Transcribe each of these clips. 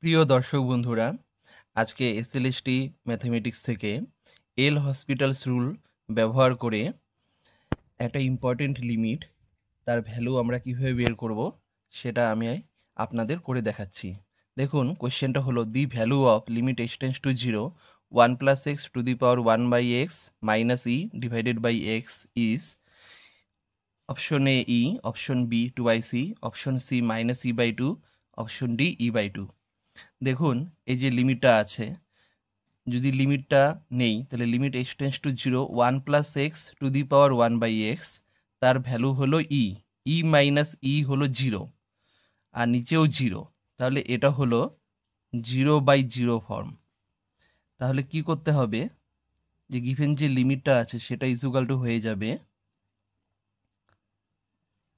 প্রিয় দর্শক বন্ধুরা, আজকে এসএলএসটি ম্যাথমেটিক্স থেকে এল হসপিটালস রুল ব্যবহার করে একটা ইম্পর্টেন্ট লিমিট তার ভ্যালু আমরা কিভাবে বের করব সেটা আমি আপনাদের করে দেখাচ্ছি। দেখুন, কোয়েশ্চেনটা হলো the value of limit x tends to 0 1 plus x to the power 1 by x minus e divided by x is option A e, option B 2/c, option C minus e by 2, option D e by 2। দেখুন, এই যে লিমিটটা আছে, যদি লিমিটটা নেই তাহলে limit x tends to 0 1 plus x to the power 1 by x, তার value হলো ই, ই মাইনাস ই হলো 0 আর নিচেও 0, তাহলে এটা হলো 0/0 ফর্ম। তাহলে কি করতে হবে, যে গিভেন যে লিমিটটা আছে সেটা ইকুয়াল টু হয়ে যাবে,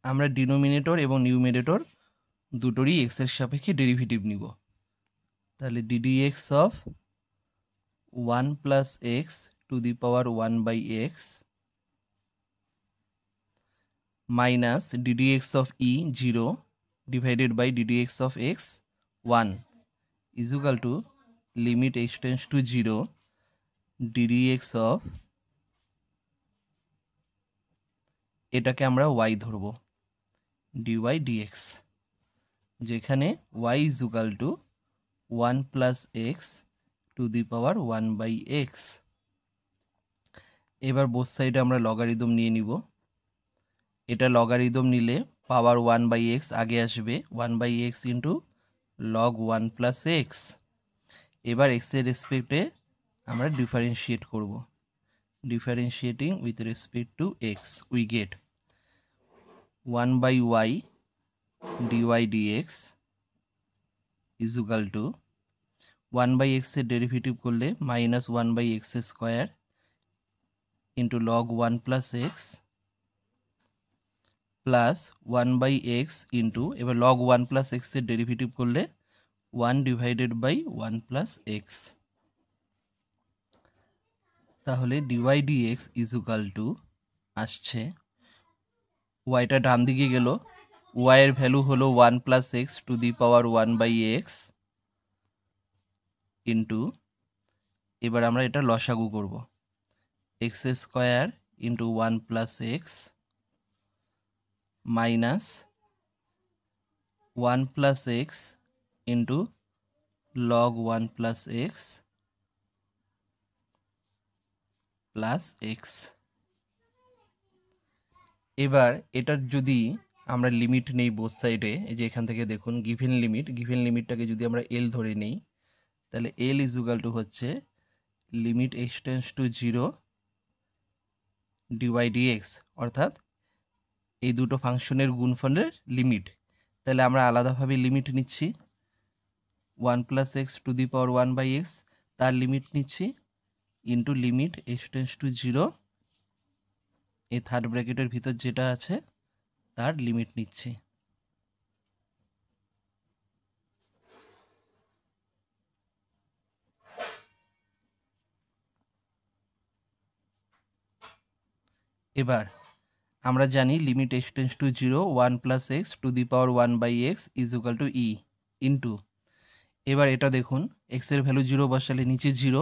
আমরা ডিনোমিনেটর এবং নিউমিনেটর দুটোরই এক্সের সাপেক্ষে ডেরিভেটিভ নিব। তাহলে d d x of 1 plus x to the power 1 by x minus ddx of e 0 divided by ddx of x 1 is equal to limit x tends to 0 ddx of, এটাকে আমরা y ধরব, dy dx, যেখানে y is equal to 1 plus x to the power 1 by x। এবার both সাইডে আমরা logarithm নিয়ে নিব। এটা লগারিদম নিলে পাওয়ার 1 বাই এক্স আগে আসবে, 1 by x into log 1 plus x. এবার এক্সের রেসপেক্টে আমরা ডিফারেন্সিয়েট করব। Differentiating with respect to x we get 1 by y d y d x is equal to 1 by এক্সের ডেরিভেটিভ করলে minus 1 by x square into log 1 plus x plus 1 by x into, এবার log 1 plus এক্সের derivative করলে 1 divided by 1 plus x. তাহলে d y d x is equal two আসছে, ওয়াইটা ডান দিকে গেল, ওয়াইয়ের ভ্যালু হলো 1 plus x to the power 1 by x into, এবার আমরা এটা লসাগু করব, x square into 1 plus x minus 1 plus x into log 1 plus x plus x. এবার এটার যদি আমরা লিমিট নেই বোথ সাইডে, এই যে এখান থেকে দেখুন গিভেন লিমিটটাকে যদি আমরা এল ধরে নিই, তাহলে এল ইজ ইকুয়াল টু হচ্ছে limit x tends to 0 d y d x, অর্থাৎ এই দুটো ফাংশনের গুণফলের লিমিট। তাহলে আমরা আলাদাভাবে লিমিট নিচ্ছি, 1 plus x to the power 1 by x তার লিমিট নিচ্ছি into limit x tends to 0, এই থার্ড ব্র্যাকেটের ভিতর যেটা আছে তার লিমিট নিচ্ছি। এবার আমরা জানি limit x tends to 0 1 plus x to the power 1 by x is equal to e into, এবার এটা দেখুন এক্সের ভ্যালু 0 বসালে নিচে 0,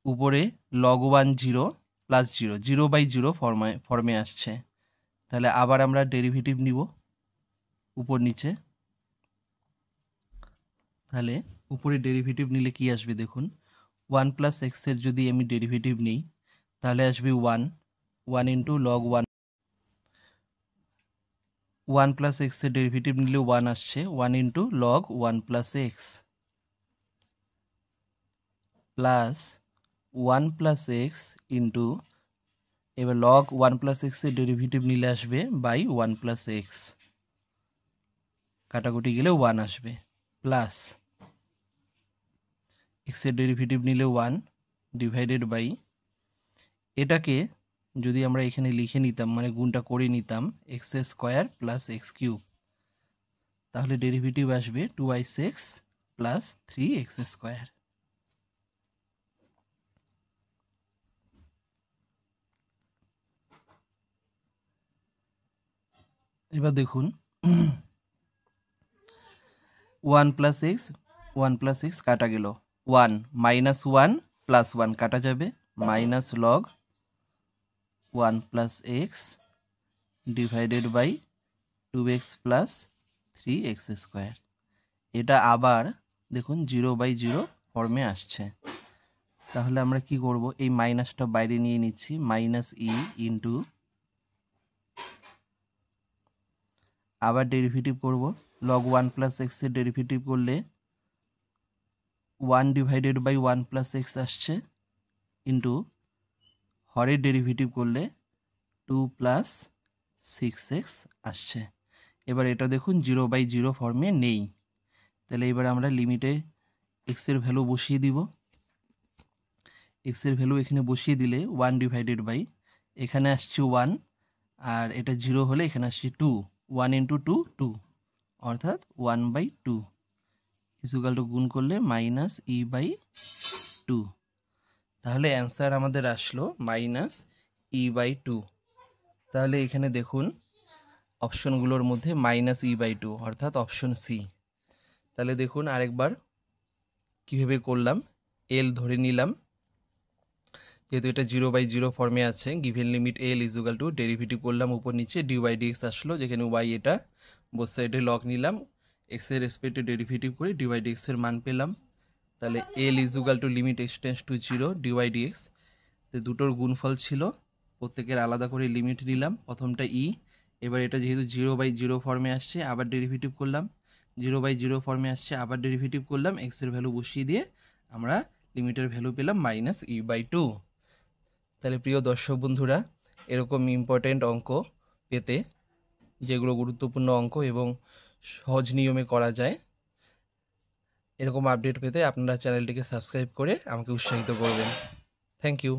উপরে লগ 1 0 প্লাস 0, 0/0 ফর্মে আসছে। তাহলে আবার আমরা ডেরিভেটিভ নিব উপর নিচে, তাহলে উপরে ডেরিভেটিভ নিলে কি আসবে দেখুন, 1 প্লাস এক্সের যদি আমি ডেরিভেটিভ নিই তাহলে আসবে 1 ইন্টু লগ 1 প্লাস এক্সের ডেরিভেটিভ নিলে 1 আসছে, 1 into log 1 plus x plus 1 plus x into, এবার লগ 1 প্লাস এক্সের ডেরিভেটিভ নিলে আসবে বাই 1 প্লাস এক্স, কাটাকুটি গেলে 1 আসবে, প্লাস এক্সের ডেরিভেটিভ নিলে 1 ডিভাইডেড বাই, এটাকে যদি আমরা এখানে লিখে নিতাম মানে গুণটা করে নিতাম x square plus x cube, তাহলে ডেরিভেটিভ আসবে 2x প্লাস 3x স্কোয়ার। এবার দেখুন 1 প্লাস এক্স 1 প্লাস এক্স কাটা গেল, 1 মাইনাস 1 প্লাস 1 কাটা যাবে, minus log 1 plus x divided by 2x plus 3x square. এটা আবার দেখুন 0/0 ফর্মে আসছে। তাহলে আমরা কি করব, এই মাইনাসটা বাইরে নিয়ে নিচ্ছি, মাইনাস ই ইন্টু, আবার ডেরিভেটিভ করব, লগ 1 প্লাস এক্সের ডেরিভেটিভ করলে 1 ডিভাইডেড বাই 1 প্লাস এক্স আসছে, ইন্টু হরের ডেরিভেটিভ করলে 2 প্লাস 6x আসছে। এবার এটা দেখুন 0/0 ফর্মে নেই। তাহলে এবার আমরা লিমিটে এক্সের ভ্যালু বসিয়ে দিব। এক্সের ভ্যালু এখানে বসিয়ে দিলে 1 ডিভাইডেড বাই, এখানে আসছে 1 আর এটা 0 হলে এখানে আসছে 2, 1 ইন্টু 2 2, অর্থাৎ 1/2 ইকুয়াল টু গুণ করলে মাইনাস e/2। তাহলে অ্যান্সার আমাদের আসলো মাইনাস e/2। তাহলে এখানে দেখুন অপশনগুলোর মধ্যে মাইনাস e/2 অর্থাৎ অপশন সি। তাহলে দেখুন আরেকবার কীভাবে করলাম, এল ধরে নিলাম, যেহেতু এটা 0/0 ফর্মে আছে, গিভেন লিমিট এল ইকুয়াল টু ডেরিভেটিভ করলাম উপর নিচে dy/dx আসলো, যেখানে y এটা বোথ সাইডে লগ নিলাম, এক্সের রেসপেক্টে ডেরিভেটিভ করে dy/dx এর মান পেলাম। তাহলে L equal to limit x tends to 0 dy/dx, তো দুটোর গুণফল ছিল, প্রত্যেকের আলাদা করে লিমিট নিলাম, প্রথমটা ই, এবার এটা যেহেতু 0/0 ফর্মে আসছে আবার ডেরিভেটিভ করলাম, 0/0 ফর্মে আসছে আবার ডেরিভেটিভ করলাম, এক্সের ভ্যালু বসিয়ে দিয়ে আমরা লিমিটের ভ্যালু পেলাম মাইনাস e/2। তাহলে প্রিয় দর্শক বন্ধুরা, এরকম ইম্পর্টেন্ট অঙ্ক পেতে, যেগুলো গুরুত্বপূর্ণ অঙ্ক এবং সহজ নিয়মে করা যায়, এরকম আপডেট পেতে আপনারা চ্যানেলটিকে সাবস্ক্রাইব করে আমাকে উৎসাহিত করবেন। Thank you.